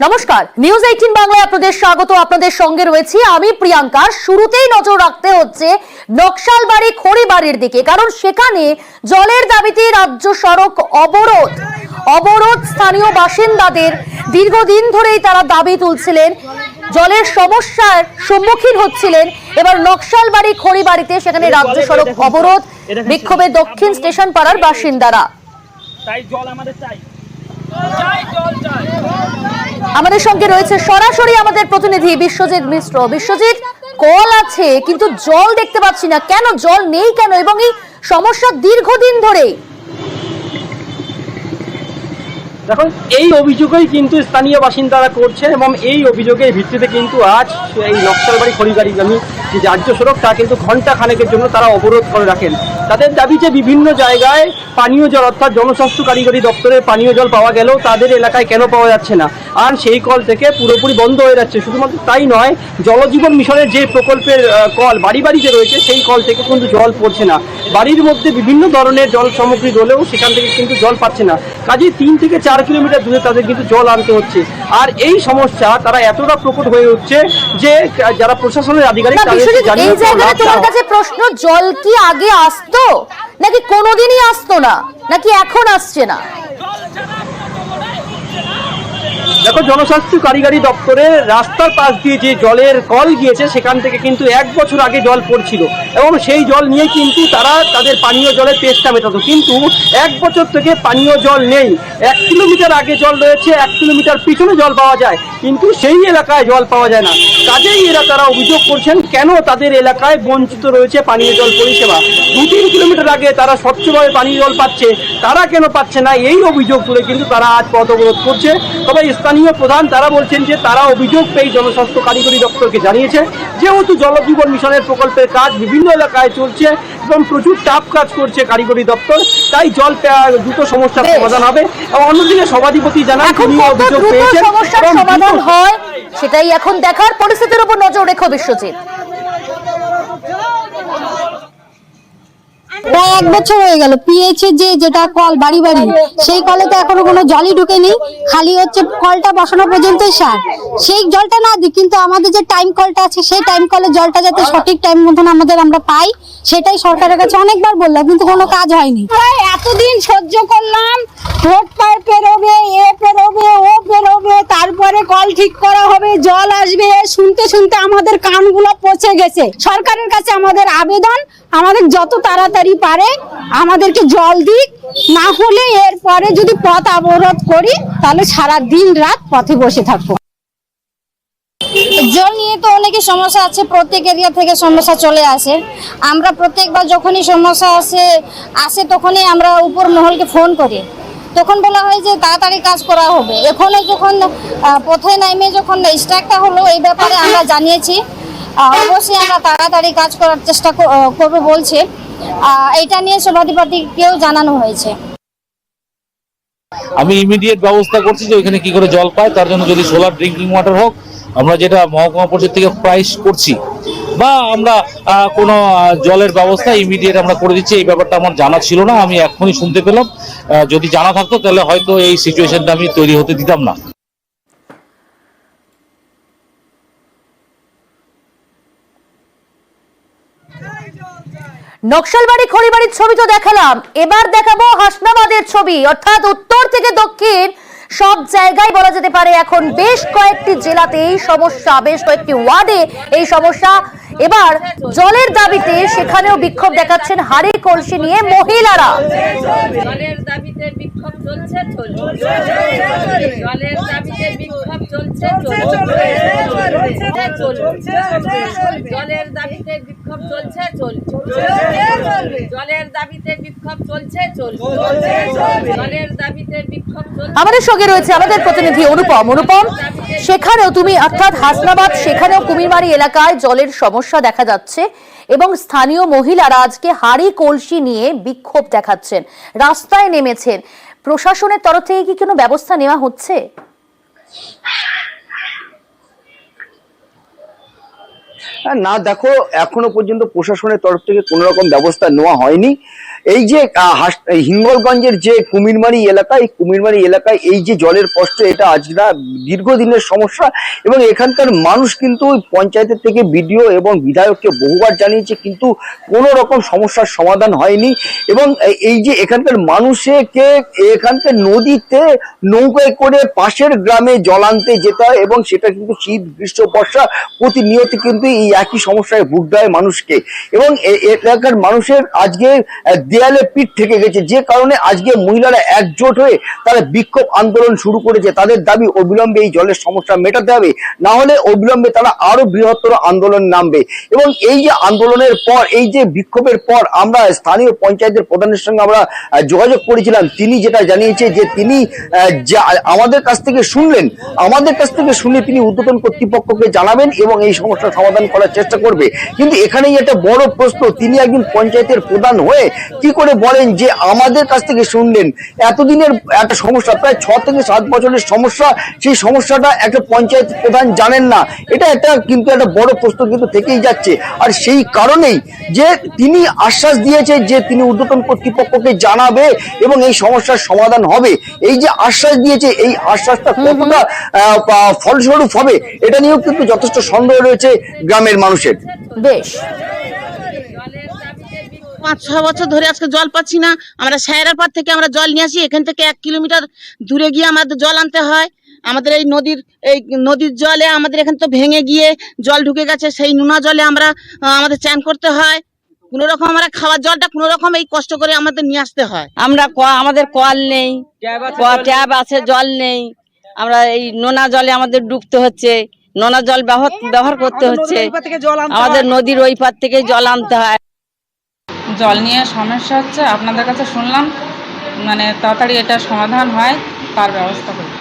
নমস্কার, নিউজ 18 বাংলায় আপনাদের স্বাগত। আপনাদের সঙ্গে রয়েছি আমি প্রিয়াঙ্কা। শুরুতেই নজর রাখতে হচ্ছে নকশালবাড়ি খড়িবাড়ির দিকে, কারণ সেখানে জলের দাবিতে রাজ্য সড়ক অবরোধ স্থানীয় বাসিন্দাদের। দীর্ঘদিন ধরেই তারা দাবি তুলছিলেন, জলের সমস্যার সম্মুখীন হচ্ছিলেন। এবার নকশালবাড়ি খড়িবাড়িতে সেখানে রাজ্য সড়ক অবরোধ, বিক্ষোভে দক্ষিণ স্টেশন পাড়ার বাসিন্দারা। তাই জল আমাদের চাই। আমাদের সঙ্গে রয়েছে সরাসরি আমাদের প্রতিনিধি বিশ্বজিৎ মিশ্র। বিশ্বজিৎ, কল আছে কিন্তু জল দেখতে পাচ্ছি না, কেন জল নেই কেন, এবং এই সমস্যা দীর্ঘদিন ধরে? দেখুন, এই অভিযোগই কিন্তু স্থানীয় বাসিন্দারা করছে এবং এই অভিযোগের ভিত্তিতে কিন্তু আজ এই নকশালবাড়ি খড়িবাড়িগামী যে রাজ্য সড়ক তা কিন্তু ঘন্টা খানেকের জন্য তারা অবরোধ করে রাখেন। তাদের দাবি যে বিভিন্ন জায়গায় পানীয় জল অর্থাৎ জনস্বাস্থ্য কারিগরি দপ্তরের পানীয় জল পাওয়া গেলেও তাদের এলাকায় কেন পাওয়া যাচ্ছে না, আর সেই কল থেকে পুরোপুরি বন্ধ হয়ে যাচ্ছে। শুধুমাত্র তাই নয়, জলজীবন মিশনের যে প্রকল্পের কল বাড়ি বাড়িতে রয়েছে সেই কল থেকে কিন্তু জল পড়ছে না। বাড়ির মধ্যে বিভিন্ন ধরনের জল সামগ্রী রলেও সেখান থেকে কিন্তু জল পাচ্ছে না। কাজে 3 থেকে 4 কিলোমিটার দূরে তাদের কিন্তু জল আনতে হচ্ছে। আর এই সমস্যা তারা এতটা প্রকট হয়ে উঠছে যে যারা প্রশাসনের আধিকারিক তোমার কাছে প্রশ্ন, জল কি আগে আসতো নাকি কোনোদিনই আসতো না, নাকি এখন আসছে না? দেখো, জনস্বাস্থ্য কারিগরি দপ্তরের রাস্তার পাশ দিয়ে যে জলের কল গিয়েছে সেখান থেকে কিন্তু 1 বছর আগে জল পড়ছিল এবং সেই জল নিয়ে কিন্তু তারা তাদের পানীয় জলের তেষ্টা মেটাতো। কিন্তু 1 বছর থেকে পানীয় জল নেই। 1 কিলোমিটার আগে জল রয়েছে, 1 কিলোমিটার পিছনে জল পাওয়া যায়, কিন্তু সেই এলাকায় জল পাওয়া যায় না। কাজেই তারা অভিযোগ করছেন কেন তাদের এলাকায় বঞ্চিত রয়েছে পানীয় জল পরিষেবা। 2-3 কিলোমিটার আগে তারা স্বচ্ছভাবে পানীয় জল পাচ্ছে, তারা কেন পাচ্ছে না, এই অভিযোগ তুলে কিন্তু তারা আজ পথ অবরোধ করছে। তবে স্থানীয় প্রধান তারা বলছেন যে তারা অভিযোগ পেয়ে জনস্বাস্থ্য কারিগরি দপ্তরকে জানিয়েছে। যেহেতু জলজীবন মিশনের প্রকল্পের কাজ বিভিন্ন এলাকায় চলছে এবং প্রচুর চাপ কাজ করছে কারিগরি দপ্তর, তাই জল দ্রুত সমস্যার সমাধান হবে। এবং অন্যদিকে সভাধিপতি জানান তিনি অভিযোগ পেয়েছেন সমাধান হয়, সেটাই এখন দেখার। পরিস্থিতির উপর নজর রেখো বিশ্বজিৎ। প্রায় 1 বছর হয়ে গেল পিএইচের যেটা কল বাড়ি বাড়ি, সেই কলে তো এখনো কোনো জলই ঢুকেনি। খালি হচ্ছে কলটা বসানো পর্যন্তই সার, সেই জলটা না দিই, কিন্তু আমাদের যে টাইম কলটা আছে সেই টাইম কলের জলটা যাতে সঠিক টাইম মতন আমরা পাই, সেটাই সরকারের কাছে অনেকবার বললাম, কিন্তু কোনো কাজ হয়নি। এতদিন সহ্য করলাম, ভোট পায় পেরোবে, এ পেরোবে, ও পেরোবে, তারপরে কল ঠিক করা হবে, জল আসবে, শুনতে শুনতে আমাদের কানগুলো পচে গেছে। সরকারের কাছে আমাদের আবেদন, আমাদের যত তাড়াতাড়ি পারে আমাদেরকে জল দিক, না হলে এরপরে যদি পথ অবরোধ করি তাহলে সারা দিন রাত পথে বসে থাকবো। জল নিয়ে তো অনেকই সমস্যা আছে, প্রত্যেক এরিয়া থেকে সমস্যা চলে আসে। আমরা প্রত্যেকবার যখনই সমস্যা আসে তখনই আমরা উপর মহলকে ফোন করি, তখন বলা হয় যে তাড়াতাড়ি কাজ করা হবে। এখানে যখন পথে নামে যখন স্ট্রাইকটা হলো, এই ব্যাপারে আমরা জানিয়েছি, অবশ্যই আমরা তাড়াতাড়ি কাজ করার চেষ্টা করবো বলছে। এটা নিয়ে সভাধিপতিকেও জানানো হয়েছে। আমি ইমিডিয়েট ব্যবস্থা করছি যে ওইখানে কি করে জল পায়, তার জন্য যদি সোলার ড্রিঙ্কিং ওয়াটার হোক, আমরা যেটা মহকুমা পর্যায় থেকে প্রাইস করছি, বা আমরা কোনো জলের ব্যবস্থা ইমিডিয়েট আমরা করে দিচ্ছি। এই ব্যাপারটা আমার জানা ছিল না, আমি এখনই শুনতে পেলাম। যদি জানা থাকতো তাহলে হয়তো এই সিচুয়েশনটা আমি তৈরি হতে দিতাম না। নকশালবাড়ি খড়িবাড়ির ছবি তো দেখালাম, এবার দেখাবো হাসনাবাদের ছবি। অর্থাৎ উত্তর থেকে দক্ষিণ সব জায়গায় বলা যেতে পারে এখন বেশ কয়েকটি জেলাতে এই সমস্যা, বেশ কয়েকটি ওয়ার্ডে এই সমস্যা। এবার জলের দাবিতে সেখানেও বিক্ষোভ দেখাচ্ছেন হাড়ি কলসি নিয়ে মহিলারা। জলের দাবিতে বিক্ষোভ চলছে, জলের দাবিতে বিক্ষোভ চলছে, জলের দাবিতে বিক্ষোভ চলছে, জলের দাবিতে বিক্ষোভ চলছে, জলের দাবিতে বিক্ষোভ চলছে। আমাদের সঙ্গে রয়েছে আমাদের প্রতিনিধি অনুপম। সেখানেও তুমি, অর্থাৎ হাসনাবাদ, সেখানেও কুমিরমারি এলাকায় জলের সমস্যা দেখা যাচ্ছে এবং স্থানীয় মহিলারা আজকে হাড়ি কলসি নিয়ে বিক্ষোভ দেখাচ্ছেন, রাস্তায় নেমেছেন। প্রশাসনের তরফ থেকে কি কোনো ব্যবস্থা নেওয়া হচ্ছে? না দেখো, এখনো পর্যন্ত প্রশাসনের তরফ থেকে কোনো রকম ব্যবস্থা নেওয়া হয়নি। এই যে হিঙ্গলগঞ্জের যে কুমিরমারি এলাকা, এই কুমিরমারি এলাকায় এই যে জলের কষ্ট, এটা আজ না দীর্ঘদিনের সমস্যা এবং এখানকার মানুষ কিন্তু পঞ্চায়েতের থেকে বিডিও এবং বিধায়ককে বহুবার জানিয়েছে, কিন্তু কোনো রকম সমস্যার সমাধান হয়নি। এবং এই যে এখানকার মানুষকে এখানকার নদীতে নৌকায় করে পাশের গ্রামে জল আনতে যেতে হয় এবং সেটা কিন্তু শীত গ্রীষ্ম বর্ষা প্রতিনিয়ত কিন্তু এই একই সমস্যায় ভুগতে হয় মানুষকে। এবং এলাকার মানুষের আজকে দেয়ালে পিঠ থেকে গেছে, যে কারণে আজকে মহিলারা একজোট হয়ে তারা বিক্ষোভ আন্দোলন শুরু করেছে। তাদের দাবি অবিলম্বে এই জলের সমস্যা মেটাতে হবে, না হলে অবিলম্বে তারা আরো বৃহত্তর আন্দোলন নামবে। এবং এই যে আন্দোলনের পর, এই যে বিক্ষোভের পর আমরা স্থানীয় পঞ্চায়েতের প্রধানের সঙ্গে আমরা যোগাযোগ করেছিলাম। তিনি যেটা জানিয়েছে যে তিনি আমাদের কাছ থেকে শুনলেন, আমাদের কাছ থেকে শুনে তিনি ঊর্ধ্বতন কর্তৃপক্ষকে জানাবেন এবং এই সমস্যার সমাধান করার চেষ্টা করবে। কিন্তু এখানেই একটা বড় প্রশ্ন, তিনি একজন পঞ্চায়েতের প্রধান হয়ে কি করে বলেন যে আমাদের কাছ থেকে শুনলেন? এতদিনের একটা সমস্যা, প্রায় 6 থেকে 7 বছরের সমস্যা, সেই সমস্যাটা একটা পঞ্চায়েত প্রধান জানেন না, এটা কিন্তু একটা বড় প্রশ্ন কিন্তু থেকেই যাচ্ছে। আর সেই কারণেই যে তিনি আশ্বাস দিয়েছে যে তিনি ঊর্ধ্বতন কর্তৃপক্ষকে জানাবে এবং এই সমস্যার সমাধান হবে। এই যে আশ্বাস দিয়েছে, এই আশ্বাসটা কতটা ফলস্বরূপ হবে এটা নিয়েও কিন্তু যথেষ্ট সন্দেহ রয়েছে গ্রামের মানুষের। বেশ, 5-6 বছর ধরে আজকে জল পাচ্ছি না। আমরা সায়রাপাড় থেকে আমরা জল নিয়ে আসি, এখান থেকে 1 কিলোমিটার দূরে গিয়ে আমাদের জল আনতে হয়। আমাদের এই নদীর জলে আমাদের এখানে তো ভেঙে গিয়ে জল ঢুকে গেছে, সেই নোনা জলে আমাদের চান করতে হয়। কোন রকম আমরা খাওয়ার জলটা কোন রকম এই কষ্ট করে আমাদের নিয়ে আসতে হয়। আমাদের কল নেই, ট্যাব আছে, জল নেই। আমরা এই নোনা জলে আমাদের ডুবতে হচ্ছে, নোনা জল ব্যবহার করতে হচ্ছে। আমাদের নদীর ওই পার থেকে জল আনতে হয়। জল নিয়ে সমস্যা হচ্ছে, আপনাদের কাছে শুনলাম, মানে তাড়াতাড়ি এটা সমাধান হয় তার ব্যবস্থা করুন।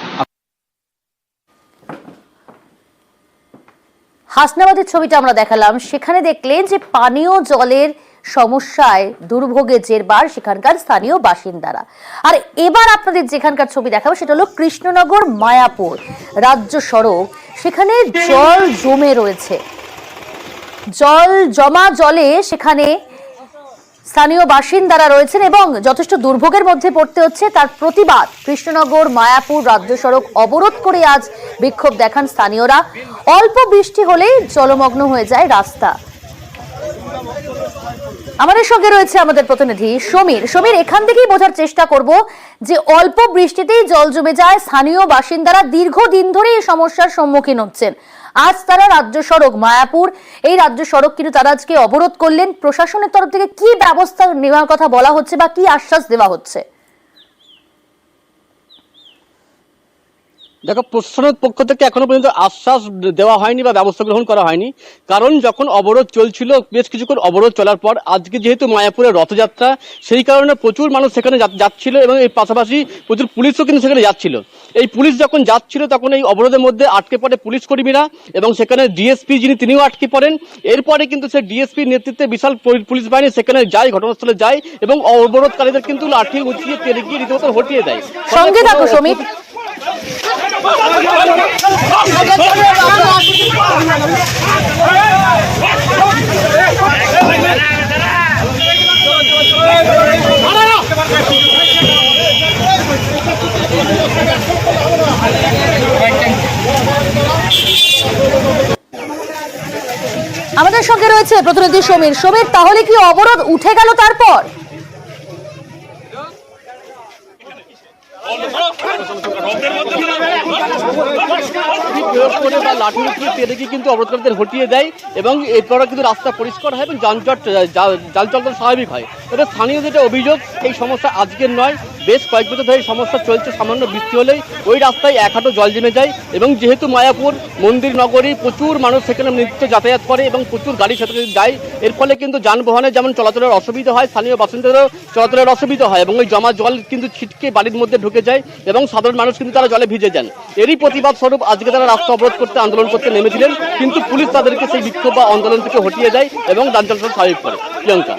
হাসনাবাদের ছবিটা আমরা দেখালাম, সেখানে দেখলেন যে পানীয় জলের সমস্যায় দুর্ভোগে জেরবার সেখানকার স্থানীয় বাসিন্দারা। আর এবার আপনাদের যেখানকার ছবি দেখাবো সেটা হলো কৃষ্ণনগর মায়াপুর রাজ্য সড়ক। সেখানে জল জমে রয়েছে, জলে সেখানে স্থানীয় বাসিন্দারা রয়েছেন এবং যথেষ্ট দুর্ভোগের মধ্যে পড়তে হচ্ছে। তার প্রতিবাদ কৃষ্ণনগর মায়াপুর রাজ্য সড়ক অবরোধ করে আজ বিক্ষোভ দেখান স্থানীয়রা। অল্প বৃষ্টি হলেই জলমগ্ন হয়ে যায় রাস্তা। আমাদের সঙ্গে রয়েছে আমাদের প্রতিনিধি সমীর। এখান থেকেই বোঝার চেষ্টা করব যে অল্প বৃষ্টিতেই জল জমে যায়, স্থানীয় বাসিন্দারা দীর্ঘদিন ধরে এই সমস্যার সম্মুখীন হচ্ছেন। আজ তারা রাজ্য সড়ক মায়াপুর, এই রাজ্য সড়ক কিন্তু তারা আজকে অবরোধ করলেন। প্রশাসনের তরফ থেকে কি ব্যবস্থা নেওয়ার কথা বলা হচ্ছে বা কি আশ্বাস দেওয়া হচ্ছে? দেখো, প্রশাসনের পক্ষ থেকে এখনো পর্যন্ত আশ্বাস দেওয়া হয়নি বা ব্যবস্থা গ্রহণ করা হয়নি। কারণ যখন অবরোধ চলছিল, বেশ কিছুক্ষণ অবরোধ চলার পর আজকে যেহেতু মায়াপুরের রথযাত্রা, সেই কারণে প্রচুর মানুষ সেখানে যাচ্ছিল এবং এর পাশাপাশি প্রচুর পুলিশও কিন্তু সেখানে যাচ্ছিল। এই পুলিশ যখন যাচ্ছিল তখন এই অবরোধের মধ্যে আটকে পড়ে পুলিশ কর্মীরা এবং সেখানে ডিএসপি তিনিও আটকে পড়েন। এরপরে কিন্তু সেই ডিএসপির নেতৃত্বে বিশাল পুলিশ বাহিনী সেখানে যায়, ঘটনাস্থলে যায় এবং অবরোধকারীদের কিন্তু লাঠি উঁচিয়ে তেলে গিয়ে রীতিমতো হটিয়ে দেয়। সঙ্গে থাকো সমীর। আমাদের সঙ্গে রয়েছে প্রতিনিধি সমীর। তাহলে কি অবরোধ উঠে গেল তারপর? কিন্তু অবরোধকারীদের হটিয়ে দেয় এবং এরপরে কিন্তু রাস্তা পরিষ্কার হয় এবং যান চলাচল স্বাভাবিক হয়। তবে স্থানীয় যেটা অভিযোগ, এই সমস্যা আজকের নয়, বেশ কয়েক বছর ধরে সমস্যা চলছে। সামান্য বৃষ্টি হলেই ওই রাস্তায় 1 হাঁটু জল জমে যায় এবং যেহেতু মায়াপুর মন্দির নগরী, প্রচুর মানুষ সেখানে নিত্য যাতায়াত করে এবং প্রচুর গাড়ি সেখানে যায়। এর ফলে কিন্তু যানবাহনে যেমন চলাচলের অসুবিধা হয়, স্থানীয় বাসিন্দাদেরও চলাচলের অসুবিধা হয় এবং ওই জমা জল কিন্তু ছিটকে বাড়ির মধ্যে ঢুকে যায় এবং সাধারণ মানুষ কিন্তু তারা জলে ভিজে যান। এরই প্রতিবাদ স্বরূপ আজকে তারা রাস্তা অবরোধ করতে, আন্দোলন করতে নেমেছিলেন, কিন্তু পুলিশ তাদেরকে সেই বিক্ষোভ বা আন্দোলন থেকে হটিয়ে দেয় এবং যান চলাচল স্বাভাবিক করে। প্রিয়াঙ্কা,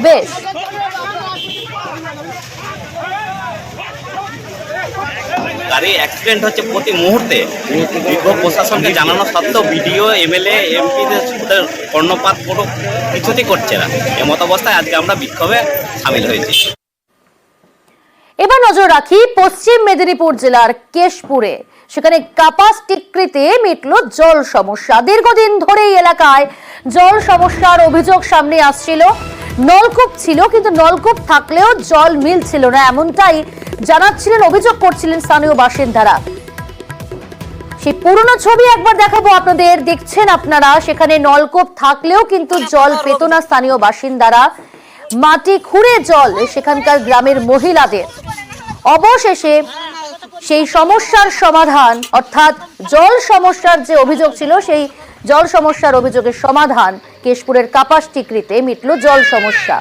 বেশ, গাড়ি অ্যাক্সিডেন্ট হচ্ছে প্রতি মুহূর্তে। বিজ্ঞ প্রশাসনকে জানানো সত্ত্বেও বিডিও, এমএলএ, এমপিদের কর্ণপাত কোনো কিছুতেই করছে না। এমত অবস্থায় আজকে আমরা বিক্ষোভে সামিল হয়েছি। এবার নজর রাখি পশ্চিম মেদিনীপুর জেলার কেশপুরে। সেখানে কাপাস টিকরিতে মিটল জল সমস্যা। দীর্ঘদিন ধরে এই এলাকায় জল সমস্যার অভিযোগ সামনে আসছিল। নলকূপ ছিল, কিন্তু নলকূপ থাকলেও জল মিলছিল না, এমনটাই জানাচ্ছিলেন, অভিযোগ করছিলেন স্থানীয় বাসিন্দারা। সেই পুরনো ছবি একবার দেখাবো আপনাদের, দেখছেন আপনারা। সেখানে নলকূপ থাকলেও কিন্তু জল পেত না স্থানীয় বাসিন্দারা। মাটি খুঁড়ে জল সেখানকার গ্রামের মহিলাদের। অবশেষে সেই সমস্যার সমাধান, অর্থাৎ জল সমস্যার যে অভিযোগ ছিল, সেই জল সমস্যার অভিযোগের সমাধান। কেশপুরের কাপাস টিকরিতে মিটল জল সমস্যা।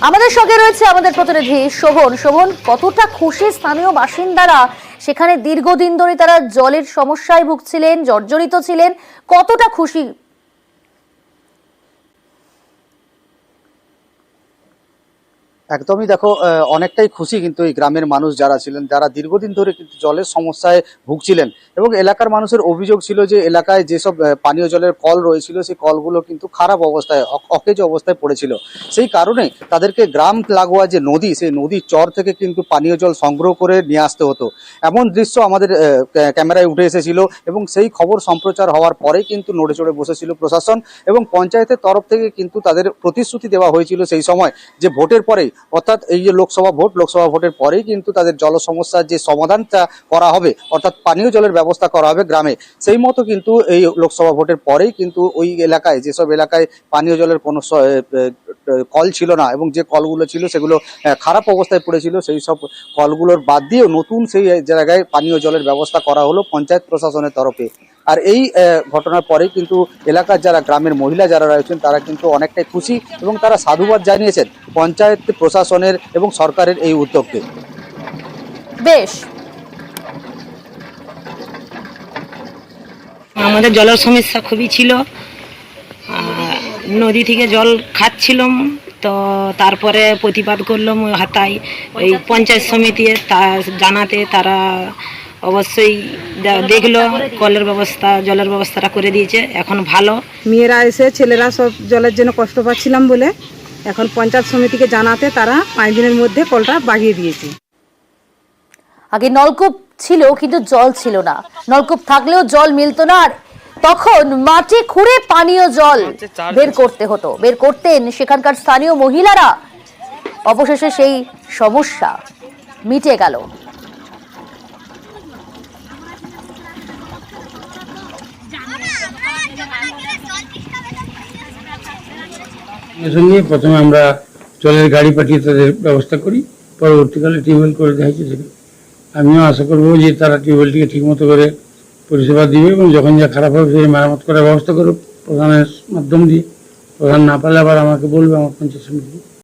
আমাদের সঙ্গে রয়েছে আমাদের প্রতিনিধি শোভন। শোভন, কতটা খুশি স্থানীয় বাসিন্দারা? সেখানে দীর্ঘদিন ধরে তারা জলের সমস্যায় ভুগছিলেন, জর্জরিত ছিলেন, কতটা খুশি? একদমই দেখো, অনেকটাই খুশি কিন্তু এই গ্রামের মানুষ যারা ছিলেন, যারা দীর্ঘদিন ধরে কিন্তু জলের সমস্যায় ভুগছিলেন। এবং এলাকার মানুষের অভিযোগ ছিল যে এলাকায় যেসব পানীয় জলের কল রয়েছিল, সেই কলগুলো কিন্তু খারাপ অবস্থায়, অকেজ অবস্থায় পড়েছিল। সেই কারণে তাদেরকে গ্রাম লাগোয়া যে নদী, সেই নদীর চর থেকে কিন্তু পানীয় জল সংগ্রহ করে নিয়ে আসতে হতো। এমন দৃশ্য আমাদের ক্যামেরায় উঠে এসেছিল এবং সেই খবর সম্প্রচার হওয়ার পরেই কিন্তু নড়ে চড়ে বসেছিল প্রশাসন এবং পঞ্চায়েতের তরফ থেকে কিন্তু তাদের প্রতিশ্রুতি দেওয়া হয়েছিল সেই সময় যে ভোটের পরেই, অর্থাৎ এই যে লোকসভা ভোটের পরেই কিন্তু তাদের জল সমস্যার যে সমাধানটা করা হবে, অর্থাৎ পানীয় জলের ব্যবস্থা করা হবে গ্রামে। সেই মতো কিন্তু এই লোকসভা ভোটের পরেই কিন্তু ওই এলাকায়, যেসব এলাকায় পানীয় জলের কোনো কল ছিল না এবং যে কলগুলো ছিল সেগুলো খারাপ অবস্থায় পড়েছিল, সেই সব কলগুলোর বাদ দিয়েও নতুন সেই জায়গায় পানীয় জলের ব্যবস্থা করা হলো পঞ্চায়েত প্রশাসনের তরফে। আর এই ঘটনার পরেই কিন্তু এলাকার যারা গ্রামের মহিলা যারা রয়েছেন তারা কিন্তু অনেকটাই খুশি এবং তারা সাধুবাদ জানিয়েছেন পঞ্চায়েত প্রশাসনের এবং সরকারের এই উদ্যোগকে। বেশ, আমাদের জলের সমস্যা খুবই ছিল। নদী থেকে জল খাচ্ছিলাম, তো তারপরে প্রতিবাদ করলাম হাতায় এই পঞ্চায়েত সমিতি জানাতে, তারা অবশ্যই দেখলো, কলের ব্যবস্থা, জলের ব্যবস্থাটা করে দিয়েছে, এখন ভালো। মেয়েরা এসে ছেলেরা সব জলের জন্য কষ্ট পাচ্ছিলাম বলে এখন পঞ্চায়েত সমিতিকে জানাতে তারা 5 দিনের মধ্যে কলটা বাগিয়ে দিয়েছে। আগে নলকূপ ছিল কিন্তু জল ছিল না, নলকূপ থাকলেও জল মিলতো না, আর তখন মাটি খুঁড়ে পানীয় জল বের করতেন সেখানকার স্থানীয় মহিলারা। অবশেষে সেই সমস্যা মিটে গেল। নিয়ে প্রথমে আমরা জলের গাড়ি পাঠিয়ে তাদের ব্যবস্থা করি, পরবর্তীকালে টিউবওয়েল করে দেওয়া হয়েছে। আমিও আশা করবো যে তারা টিউবওয়েলটিকে ঠিকমতো করে পরিষেবা দিবে এবং যখন যা খারাপ হবে সেই মেরামত করার ব্যবস্থা করুক প্রধানের মাধ্যম দিয়ে। প্রধান না পারলে আবার আমাকে বলবে, আমার পঞ্চায়েত সমিতি।